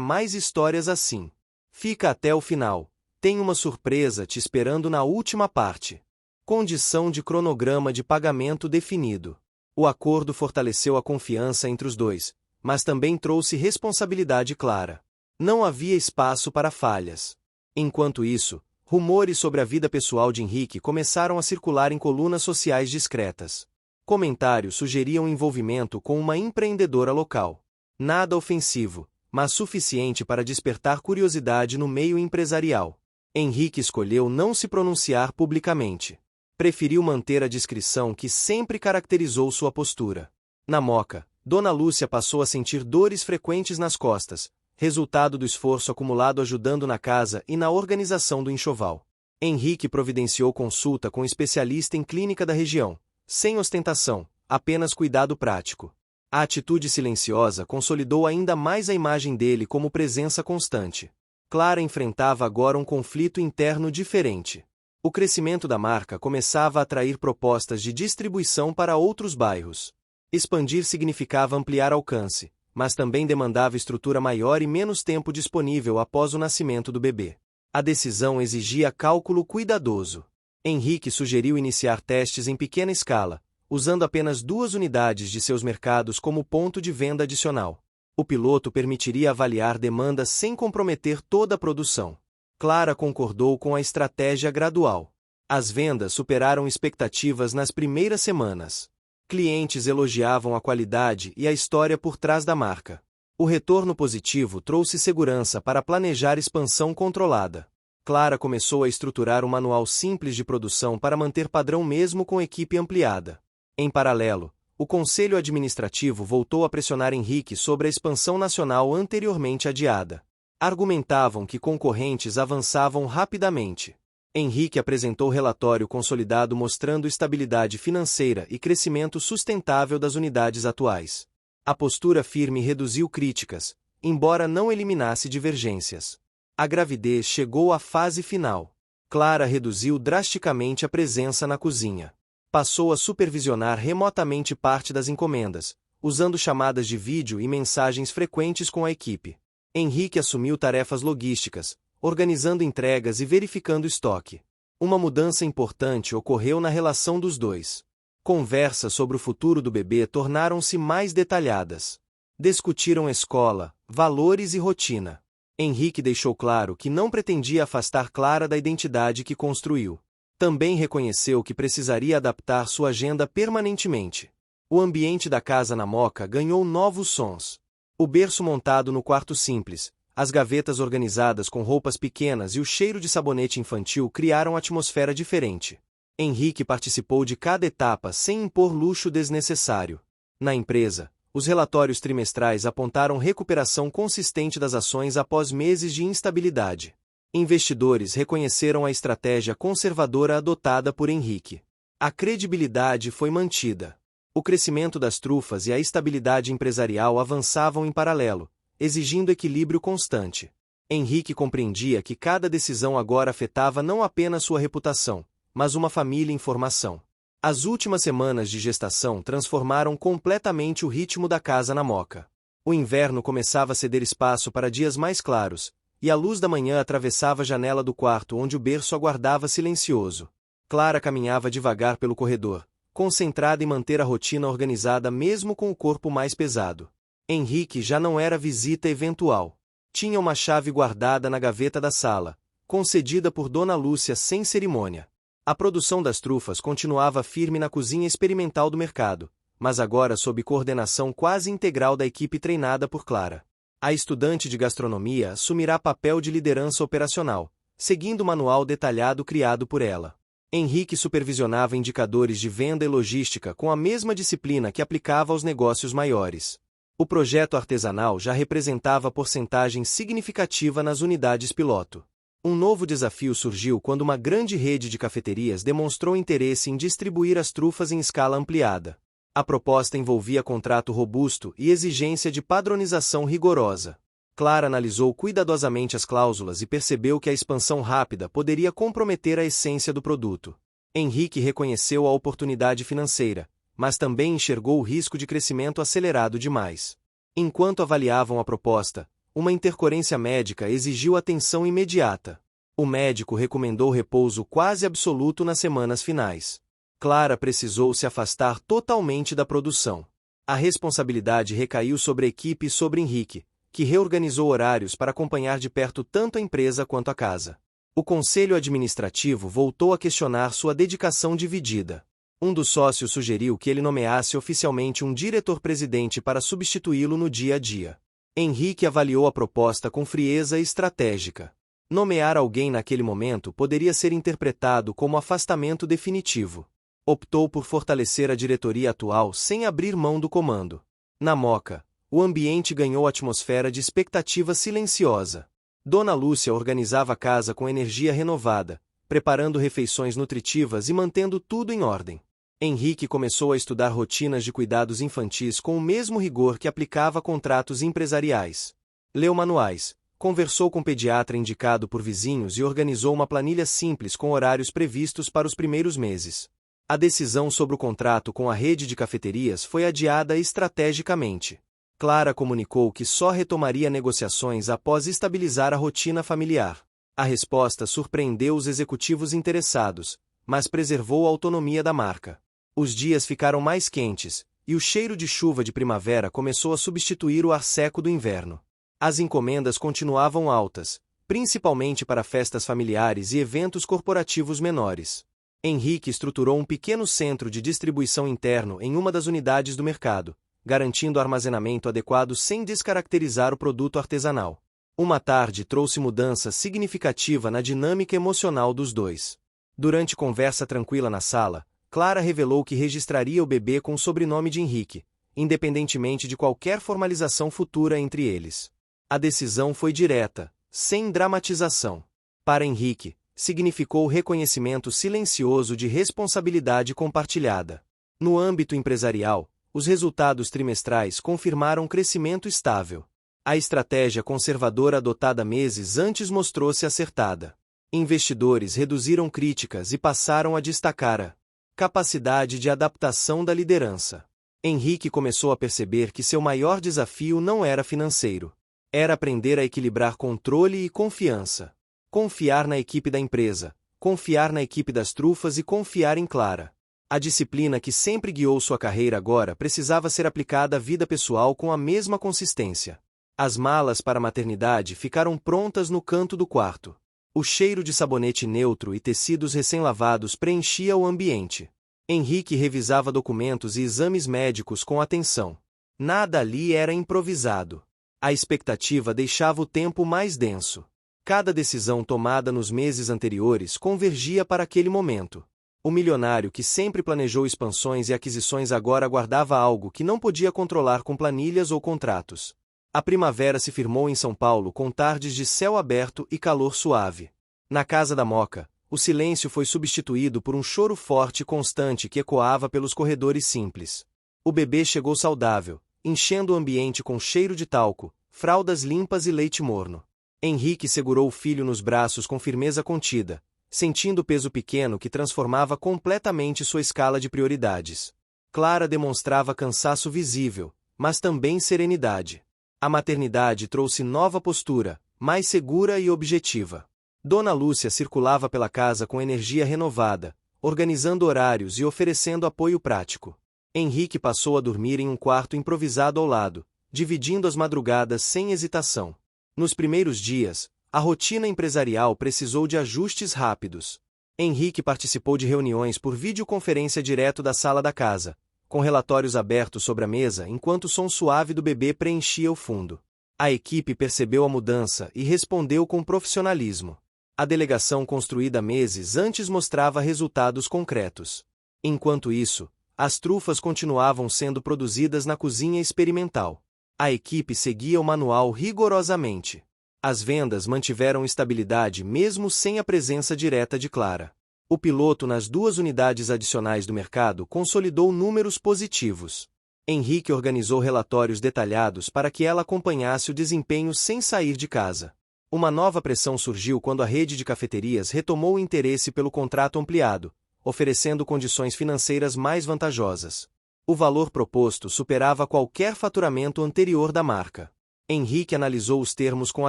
mais histórias assim. Fica até o final. Tem uma surpresa te esperando na última parte. Condição de cronograma de pagamento definido. O acordo fortaleceu a confiança entre os dois, mas também trouxe responsabilidade clara. Não havia espaço para falhas. Enquanto isso, rumores sobre a vida pessoal de Henrique começaram a circular em colunas sociais discretas. Comentários sugeriam envolvimento com uma empreendedora local. Nada ofensivo, mas suficiente para despertar curiosidade no meio empresarial. Henrique escolheu não se pronunciar publicamente. Preferiu manter a discrição que sempre caracterizou sua postura. Na Moca, Dona Lúcia passou a sentir dores frequentes nas costas, resultado do esforço acumulado ajudando na casa e na organização do enxoval. Henrique providenciou consulta com especialista em clínica da região, sem ostentação, apenas cuidado prático. A atitude silenciosa consolidou ainda mais a imagem dele como presença constante. Clara enfrentava agora um conflito interno diferente. O crescimento da marca começava a atrair propostas de distribuição para outros bairros. Expandir significava ampliar alcance, mas também demandava estrutura maior e menos tempo disponível após o nascimento do bebê. A decisão exigia cálculo cuidadoso. Henrique sugeriu iniciar testes em pequena escala, usando apenas 2 unidades de seus mercados como ponto de venda adicional. O piloto permitiria avaliar demandas sem comprometer toda a produção. Clara concordou com a estratégia gradual. As vendas superaram expectativas nas primeiras semanas. Clientes elogiavam a qualidade e a história por trás da marca. O retorno positivo trouxe segurança para planejar expansão controlada. Clara começou a estruturar um manual simples de produção para manter padrão mesmo com equipe ampliada. Em paralelo, o Conselho Administrativo voltou a pressionar Henrique sobre a expansão nacional anteriormente adiada. Argumentavam que concorrentes avançavam rapidamente. Henrique apresentou relatório consolidado mostrando estabilidade financeira e crescimento sustentável das unidades atuais. A postura firme reduziu críticas, embora não eliminasse divergências. A gravidez chegou à fase final. Clara reduziu drasticamente a presença na cozinha. Passou a supervisionar remotamente parte das encomendas, usando chamadas de vídeo e mensagens frequentes com a equipe. Henrique assumiu tarefas logísticas, organizando entregas e verificando estoque. Uma mudança importante ocorreu na relação dos dois. Conversas sobre o futuro do bebê tornaram-se mais detalhadas. Discutiram escola, valores e rotina. Henrique deixou claro que não pretendia afastar Clara da identidade que construiu. Também reconheceu que precisaria adaptar sua agenda permanentemente. O ambiente da casa na Moca ganhou novos sons. O berço montado no quarto simples, as gavetas organizadas com roupas pequenas e o cheiro de sabonete infantil criaram atmosfera diferente. Henrique participou de cada etapa sem impor luxo desnecessário. Na empresa, os relatórios trimestrais apontaram recuperação consistente das ações após meses de instabilidade. Investidores reconheceram a estratégia conservadora adotada por Henrique. A credibilidade foi mantida. O crescimento das trufas e a estabilidade empresarial avançavam em paralelo, exigindo equilíbrio constante. Henrique compreendia que cada decisão agora afetava não apenas sua reputação, mas uma família em formação. As últimas semanas de gestação transformaram completamente o ritmo da casa na Moca. O inverno começava a ceder espaço para dias mais claros, e a luz da manhã atravessava a janela do quarto onde o berço aguardava silencioso. Clara caminhava devagar pelo corredor, concentrada em manter a rotina organizada mesmo com o corpo mais pesado. Henrique já não era visita eventual. Tinha uma chave guardada na gaveta da sala, concedida por Dona Lúcia sem cerimônia. A produção das trufas continuava firme na cozinha experimental do mercado, mas agora sob coordenação quase integral da equipe treinada por Clara. A estudante de gastronomia assumirá papel de liderança operacional, seguindo o manual detalhado criado por ela. Henrique supervisionava indicadores de venda e logística com a mesma disciplina que aplicava aos negócios maiores. O projeto artesanal já representava porcentagem significativa nas unidades piloto. Um novo desafio surgiu quando uma grande rede de cafeterias demonstrou interesse em distribuir as trufas em escala ampliada. A proposta envolvia contrato robusto e exigência de padronização rigorosa. Clara analisou cuidadosamente as cláusulas e percebeu que a expansão rápida poderia comprometer a essência do produto. Henrique reconheceu a oportunidade financeira, mas também enxergou o risco de crescimento acelerado demais. Enquanto avaliavam a proposta, uma intercorrência médica exigiu atenção imediata. O médico recomendou repouso quase absoluto nas semanas finais. Clara precisou se afastar totalmente da produção. A responsabilidade recaiu sobre a equipe e sobre Henrique, que reorganizou horários para acompanhar de perto tanto a empresa quanto a casa. O conselho administrativo voltou a questionar sua dedicação dividida. Um dos sócios sugeriu que ele nomeasse oficialmente um diretor-presidente para substituí-lo no dia a dia. Henrique avaliou a proposta com frieza estratégica. Nomear alguém naquele momento poderia ser interpretado como afastamento definitivo. Optou por fortalecer a diretoria atual sem abrir mão do comando. Na Moca, o ambiente ganhou atmosfera de expectativa silenciosa. Dona Lúcia organizava a casa com energia renovada, preparando refeições nutritivas e mantendo tudo em ordem. Henrique começou a estudar rotinas de cuidados infantis com o mesmo rigor que aplicava a contratos empresariais. Leu manuais, conversou com o pediatra indicado por vizinhos e organizou uma planilha simples com horários previstos para os primeiros meses. A decisão sobre o contrato com a rede de cafeterias foi adiada estrategicamente. Clara comunicou que só retomaria negociações após estabilizar a rotina familiar. A resposta surpreendeu os executivos interessados, mas preservou a autonomia da marca. Os dias ficaram mais quentes, e o cheiro de chuva de primavera começou a substituir o ar seco do inverno. As encomendas continuavam altas, principalmente para festas familiares e eventos corporativos menores. Henrique estruturou um pequeno centro de distribuição interno em uma das unidades do mercado, garantindo armazenamento adequado sem descaracterizar o produto artesanal. Uma tarde trouxe mudança significativa na dinâmica emocional dos dois. Durante conversa tranquila na sala, Clara revelou que registraria o bebê com o sobrenome de Henrique, independentemente de qualquer formalização futura entre eles. A decisão foi direta, sem dramatização. Para Henrique, significou o reconhecimento silencioso de responsabilidade compartilhada. No âmbito empresarial, os resultados trimestrais confirmaram um crescimento estável. A estratégia conservadora adotada meses antes mostrou-se acertada. Investidores reduziram críticas e passaram a destacar a capacidade de adaptação da liderança. Henrique começou a perceber que seu maior desafio não era financeiro. Era aprender a equilibrar controle e confiança. Confiar na equipe da empresa, confiar na equipe das trufas e confiar em Clara. A disciplina que sempre guiou sua carreira agora precisava ser aplicada à vida pessoal com a mesma consistência. As malas para a maternidade ficaram prontas no canto do quarto. O cheiro de sabonete neutro e tecidos recém-lavados preenchia o ambiente. Henrique revisava documentos e exames médicos com atenção. Nada ali era improvisado. A expectativa deixava o tempo mais denso. Cada decisão tomada nos meses anteriores convergia para aquele momento. O milionário que sempre planejou expansões e aquisições agora aguardava algo que não podia controlar com planilhas ou contratos. A primavera se firmou em São Paulo com tardes de céu aberto e calor suave. Na casa da Moca, o silêncio foi substituído por um choro forte e constante que ecoava pelos corredores simples. O bebê chegou saudável, enchendo o ambiente com cheiro de talco, fraldas limpas e leite morno. Henrique segurou o filho nos braços com firmeza contida, sentindo o peso pequeno que transformava completamente sua escala de prioridades. Clara demonstrava cansaço visível, mas também serenidade. A maternidade trouxe nova postura, mais segura e objetiva. Dona Lúcia circulava pela casa com energia renovada, organizando horários e oferecendo apoio prático. Henrique passou a dormir em um quarto improvisado ao lado, dividindo as madrugadas sem hesitação. Nos primeiros dias, a rotina empresarial precisou de ajustes rápidos. Henrique participou de reuniões por videoconferência direto da sala da casa, com relatórios abertos sobre a mesa enquanto o som suave do bebê preenchia o fundo. A equipe percebeu a mudança e respondeu com profissionalismo. A delegação construída meses antes mostrava resultados concretos. Enquanto isso, as trufas continuavam sendo produzidas na cozinha experimental. A equipe seguia o manual rigorosamente. As vendas mantiveram estabilidade mesmo sem a presença direta de Clara. O piloto nas 2 unidades adicionais do mercado consolidou números positivos. Henrique organizou relatórios detalhados para que ela acompanhasse o desempenho sem sair de casa. Uma nova pressão surgiu quando a rede de cafeterias retomou o interesse pelo contrato ampliado, oferecendo condições financeiras mais vantajosas. O valor proposto superava qualquer faturamento anterior da marca. Henrique analisou os termos com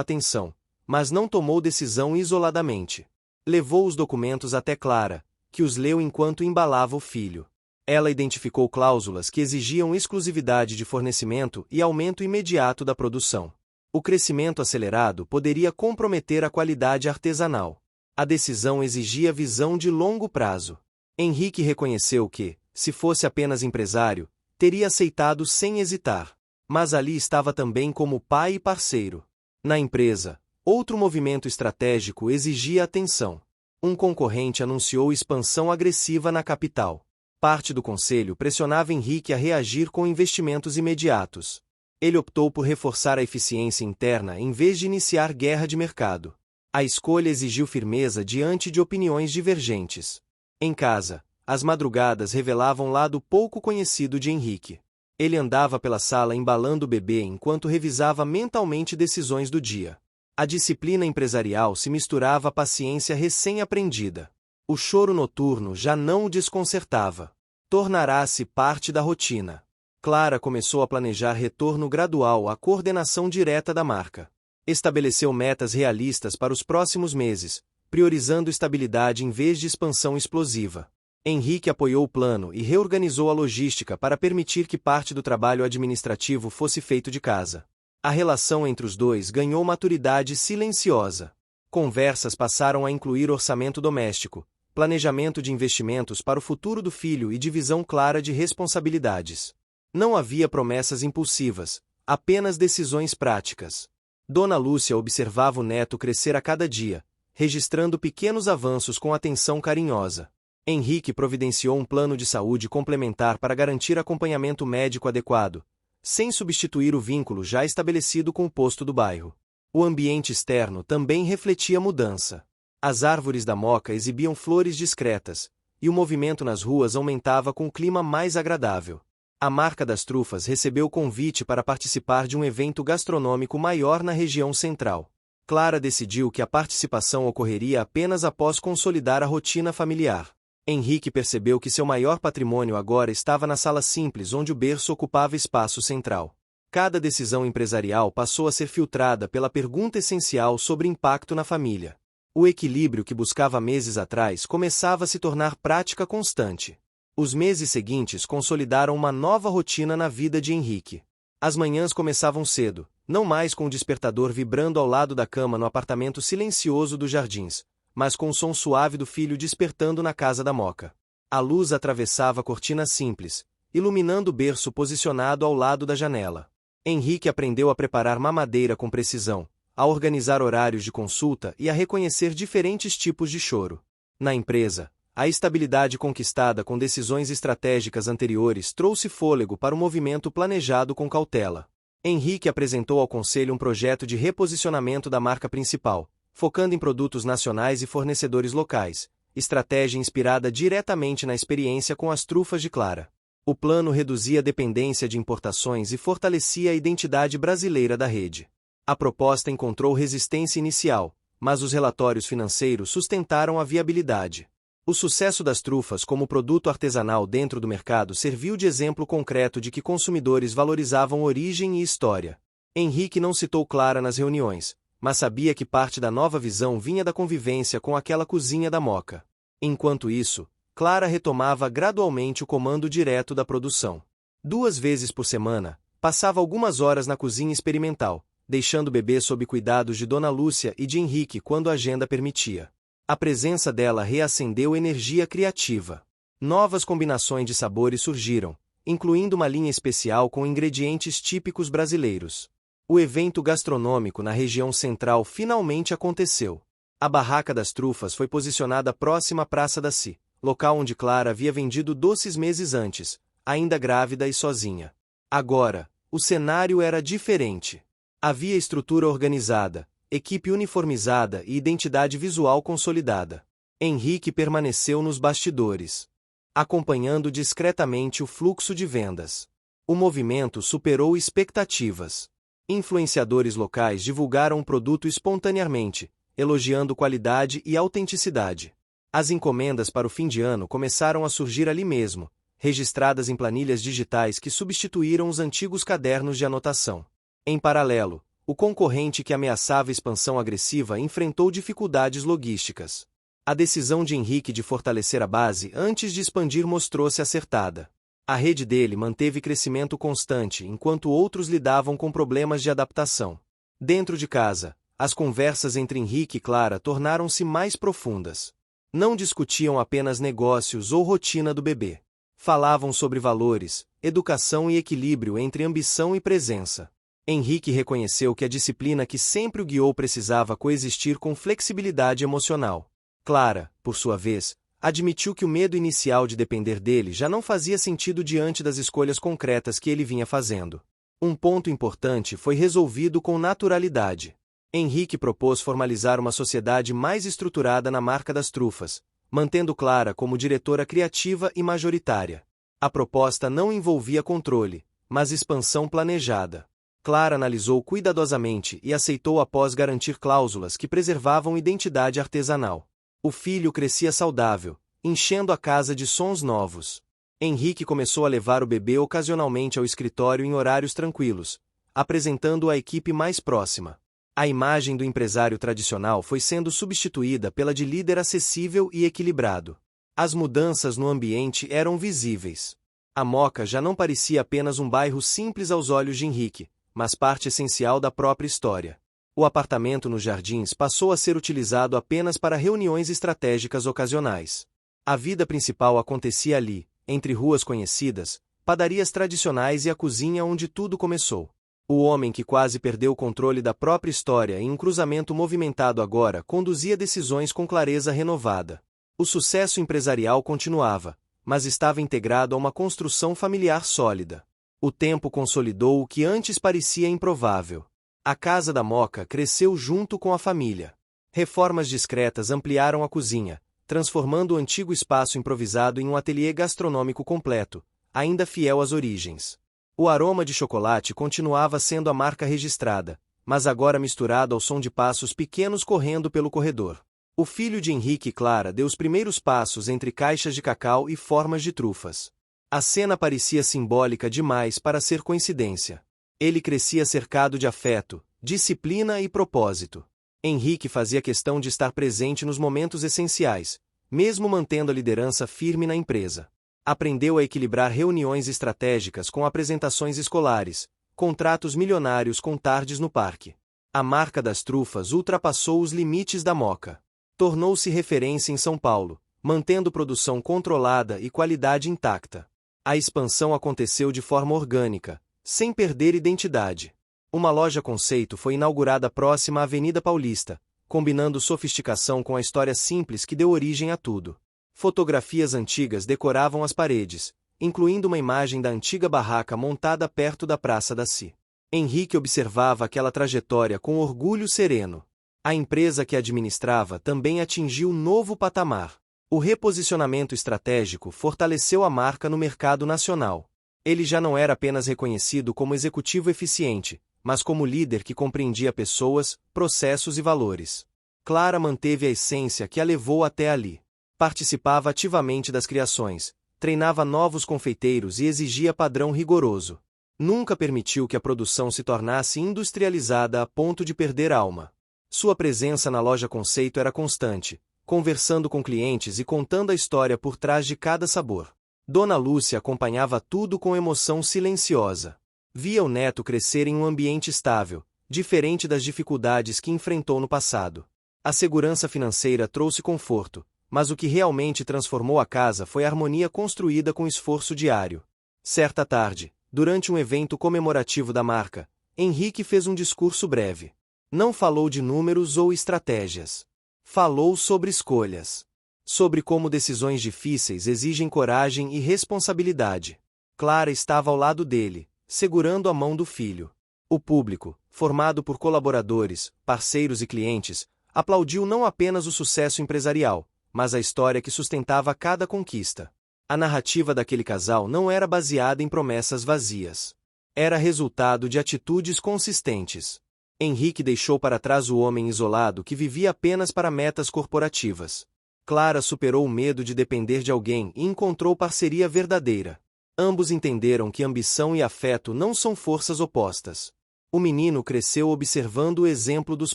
atenção, mas não tomou decisão isoladamente. Levou os documentos até Clara, que os leu enquanto embalava o filho. Ela identificou cláusulas que exigiam exclusividade de fornecimento e aumento imediato da produção. O crescimento acelerado poderia comprometer a qualidade artesanal. A decisão exigia visão de longo prazo. Henrique reconheceu que, se fosse apenas empresário, teria aceitado sem hesitar. Mas ali estava também como pai e parceiro. Na empresa, outro movimento estratégico exigia atenção. Um concorrente anunciou expansão agressiva na capital. Parte do conselho pressionava Henrique a reagir com investimentos imediatos. Ele optou por reforçar a eficiência interna em vez de iniciar guerra de mercado. A escolha exigiu firmeza diante de opiniões divergentes. Em casa, as madrugadas revelavam um lado pouco conhecido de Henrique. Ele andava pela sala embalando o bebê enquanto revisava mentalmente decisões do dia. A disciplina empresarial se misturava à paciência recém-aprendida. O choro noturno já não o desconcertava. Tornará-se parte da rotina. Clara começou a planejar retorno gradual à coordenação direta da marca. Estabeleceu metas realistas para os próximos meses, priorizando estabilidade em vez de expansão explosiva. Henrique apoiou o plano e reorganizou a logística para permitir que parte do trabalho administrativo fosse feito de casa. A relação entre os dois ganhou maturidade silenciosa. Conversas passaram a incluir orçamento doméstico, planejamento de investimentos para o futuro do filho e divisão clara de responsabilidades. Não havia promessas impulsivas, apenas decisões práticas. Dona Lúcia observava o neto crescer a cada dia, registrando pequenos avanços com atenção carinhosa. Henrique providenciou um plano de saúde complementar para garantir acompanhamento médico adequado, sem substituir o vínculo já estabelecido com o posto do bairro. O ambiente externo também refletia mudança. As árvores da Moca exibiam flores discretas, e o movimento nas ruas aumentava com o clima mais agradável. A marca das trufas recebeu convite para participar de um evento gastronômico maior na região central. Clara decidiu que a participação ocorreria apenas após consolidar a rotina familiar. Henrique percebeu que seu maior patrimônio agora estava na sala simples onde o berço ocupava espaço central. Cada decisão empresarial passou a ser filtrada pela pergunta essencial sobre impacto na família. O equilíbrio que buscava meses atrás começava a se tornar prática constante. Os meses seguintes consolidaram uma nova rotina na vida de Henrique. As manhãs começavam cedo, não mais com o despertador vibrando ao lado da cama no apartamento silencioso dos Jardins, mas com o som suave do filho despertando na casa da Moca. A luz atravessava a cortina simples, iluminando o berço posicionado ao lado da janela. Henrique aprendeu a preparar mamadeira com precisão, a organizar horários de consulta e a reconhecer diferentes tipos de choro. Na empresa, a estabilidade conquistada com decisões estratégicas anteriores trouxe fôlego para o movimento planejado com cautela. Henrique apresentou ao conselho um projeto de reposicionamento da marca principal, focando em produtos nacionais e fornecedores locais, estratégia inspirada diretamente na experiência com as trufas de Clara. O plano reduzia a dependência de importações e fortalecia a identidade brasileira da rede. A proposta encontrou resistência inicial, mas os relatórios financeiros sustentaram a viabilidade. O sucesso das trufas como produto artesanal dentro do mercado serviu de exemplo concreto de que consumidores valorizavam origem e história. Henrique não citou Clara nas reuniões, mas sabia que parte da nova visão vinha da convivência com aquela cozinha da Moca. Enquanto isso, Clara retomava gradualmente o comando direto da produção. 2 vezes por semana, passava algumas horas na cozinha experimental, deixando o bebê sob cuidados de Dona Lúcia e de Henrique quando a agenda permitia. A presença dela reacendeu energia criativa. Novas combinações de sabores surgiram, incluindo uma linha especial com ingredientes típicos brasileiros. O evento gastronômico na região central finalmente aconteceu. A Barraca das Trufas foi posicionada próxima à Praça da Sé, local onde Clara havia vendido doces meses antes, ainda grávida e sozinha. Agora, o cenário era diferente. Havia estrutura organizada, equipe uniformizada e identidade visual consolidada. Henrique permaneceu nos bastidores, acompanhando discretamente o fluxo de vendas. O movimento superou expectativas. Influenciadores locais divulgaram o produto espontaneamente, elogiando qualidade e autenticidade. As encomendas para o fim de ano começaram a surgir ali mesmo, registradas em planilhas digitais que substituíram os antigos cadernos de anotação. Em paralelo, o concorrente que ameaçava expansão agressiva enfrentou dificuldades logísticas. A decisão de Henrique de fortalecer a base antes de expandir mostrou-se acertada. A rede dele manteve crescimento constante enquanto outros lidavam com problemas de adaptação. Dentro de casa, as conversas entre Henrique e Clara tornaram-se mais profundas. Não discutiam apenas negócios ou rotina do bebê. Falavam sobre valores, educação e equilíbrio entre ambição e presença. Henrique reconheceu que a disciplina que sempre o guiou precisava coexistir com flexibilidade emocional. Clara, por sua vez, admitiu que o medo inicial de depender dele já não fazia sentido diante das escolhas concretas que ele vinha fazendo. Um ponto importante foi resolvido com naturalidade. Henrique propôs formalizar uma sociedade mais estruturada na marca das trufas, mantendo Clara como diretora criativa e majoritária. A proposta não envolvia controle, mas expansão planejada. Clara analisou cuidadosamente e aceitou após garantir cláusulas que preservavam identidade artesanal. O filho crescia saudável, enchendo a casa de sons novos. Henrique começou a levar o bebê ocasionalmente ao escritório em horários tranquilos, apresentando-o à equipe mais próxima. A imagem do empresário tradicional foi sendo substituída pela de líder acessível e equilibrado. As mudanças no ambiente eram visíveis. A Moca já não parecia apenas um bairro simples aos olhos de Henrique, mas parte essencial da própria história. O apartamento nos Jardins passou a ser utilizado apenas para reuniões estratégicas ocasionais. A vida principal acontecia ali, entre ruas conhecidas, padarias tradicionais e a cozinha onde tudo começou. O homem que quase perdeu o controle da própria história em um cruzamento movimentado agora conduzia decisões com clareza renovada. O sucesso empresarial continuava, mas estava integrado a uma construção familiar sólida. O tempo consolidou o que antes parecia improvável. A casa da Moca cresceu junto com a família. Reformas discretas ampliaram a cozinha, transformando o antigo espaço improvisado em um ateliê gastronômico completo, ainda fiel às origens. O aroma de chocolate continuava sendo a marca registrada, mas agora misturado ao som de passos pequenos correndo pelo corredor. O filho de Henrique e Clara deu os primeiros passos entre caixas de cacau e formas de trufas. A cena parecia simbólica demais para ser coincidência. Ele crescia cercado de afeto, disciplina e propósito. Henrique fazia questão de estar presente nos momentos essenciais, mesmo mantendo a liderança firme na empresa. Aprendeu a equilibrar reuniões estratégicas com apresentações escolares, contratos milionários com tardes no parque. A marca das trufas ultrapassou os limites da Moca. Tornou-se referência em São Paulo, mantendo produção controlada e qualidade intacta. A expansão aconteceu de forma orgânica, sem perder identidade. Uma loja conceito foi inaugurada próxima à Avenida Paulista, combinando sofisticação com a história simples que deu origem a tudo. Fotografias antigas decoravam as paredes, incluindo uma imagem da antiga barraca montada perto da Praça da Sé. Henrique observava aquela trajetória com orgulho sereno. A empresa que administrava também atingiu novo patamar. O reposicionamento estratégico fortaleceu a marca no mercado nacional. Ele já não era apenas reconhecido como executivo eficiente, mas como líder que compreendia pessoas, processos e valores. Clara manteve a essência que a levou até ali. Participava ativamente das criações, treinava novos confeiteiros e exigia padrão rigoroso. Nunca permitiu que a produção se tornasse industrializada a ponto de perder alma. Sua presença na loja conceito era constante, conversando com clientes e contando a história por trás de cada sabor. Dona Lúcia acompanhava tudo com emoção silenciosa. Via o neto crescer em um ambiente estável, diferente das dificuldades que enfrentou no passado. A segurança financeira trouxe conforto, mas o que realmente transformou a casa foi a harmonia construída com esforço diário. Certa tarde, durante um evento comemorativo da marca, Henrique fez um discurso breve. Não falou de números ou estratégias. Falou sobre escolhas. Sobre como decisões difíceis exigem coragem e responsabilidade. Clara estava ao lado dele, segurando a mão do filho. O público, formado por colaboradores, parceiros e clientes, aplaudiu não apenas o sucesso empresarial, mas a história que sustentava cada conquista. A narrativa daquele casal não era baseada em promessas vazias. Era resultado de atitudes consistentes. Henrique deixou para trás o homem isolado que vivia apenas para metas corporativas. Clara superou o medo de depender de alguém e encontrou parceria verdadeira. Ambos entenderam que ambição e afeto não são forças opostas. O menino cresceu observando o exemplo dos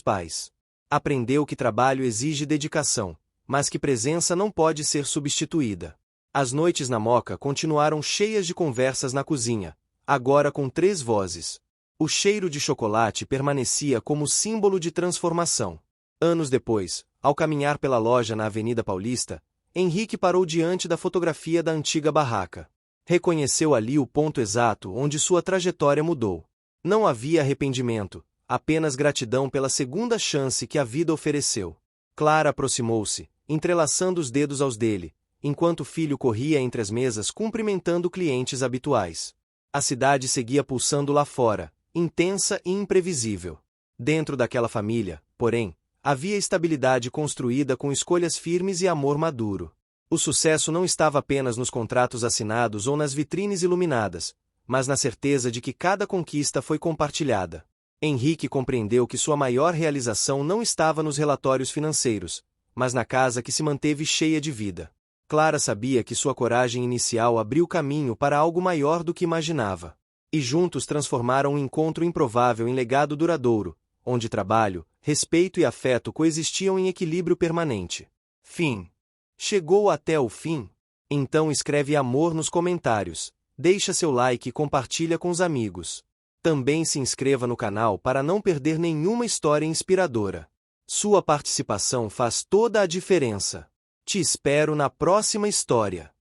pais. Aprendeu que trabalho exige dedicação, mas que presença não pode ser substituída. As noites na Moca continuaram cheias de conversas na cozinha, agora com 3 vozes. O cheiro de chocolate permanecia como símbolo de transformação. Anos depois, ao caminhar pela loja na Avenida Paulista, Henrique parou diante da fotografia da antiga barraca. Reconheceu ali o ponto exato onde sua trajetória mudou. Não havia arrependimento, apenas gratidão pela segunda chance que a vida ofereceu. Clara aproximou-se, entrelaçando os dedos aos dele, enquanto o filho corria entre as mesas cumprimentando clientes habituais. A cidade seguia pulsando lá fora, intensa e imprevisível. Dentro daquela família, porém, havia estabilidade construída com escolhas firmes e amor maduro. O sucesso não estava apenas nos contratos assinados ou nas vitrines iluminadas, mas na certeza de que cada conquista foi compartilhada. Henrique compreendeu que sua maior realização não estava nos relatórios financeiros, mas na casa que se manteve cheia de vida. Clara sabia que sua coragem inicial abriu caminho para algo maior do que imaginava. E juntos transformaram um encontro improvável em legado duradouro, onde trabalho, respeito e afeto coexistiam em equilíbrio permanente. Fim. Chegou até o fim? Então escreve amor nos comentários, deixa seu like e compartilha com os amigos. Também se inscreva no canal para não perder nenhuma história inspiradora. Sua participação faz toda a diferença. Te espero na próxima história.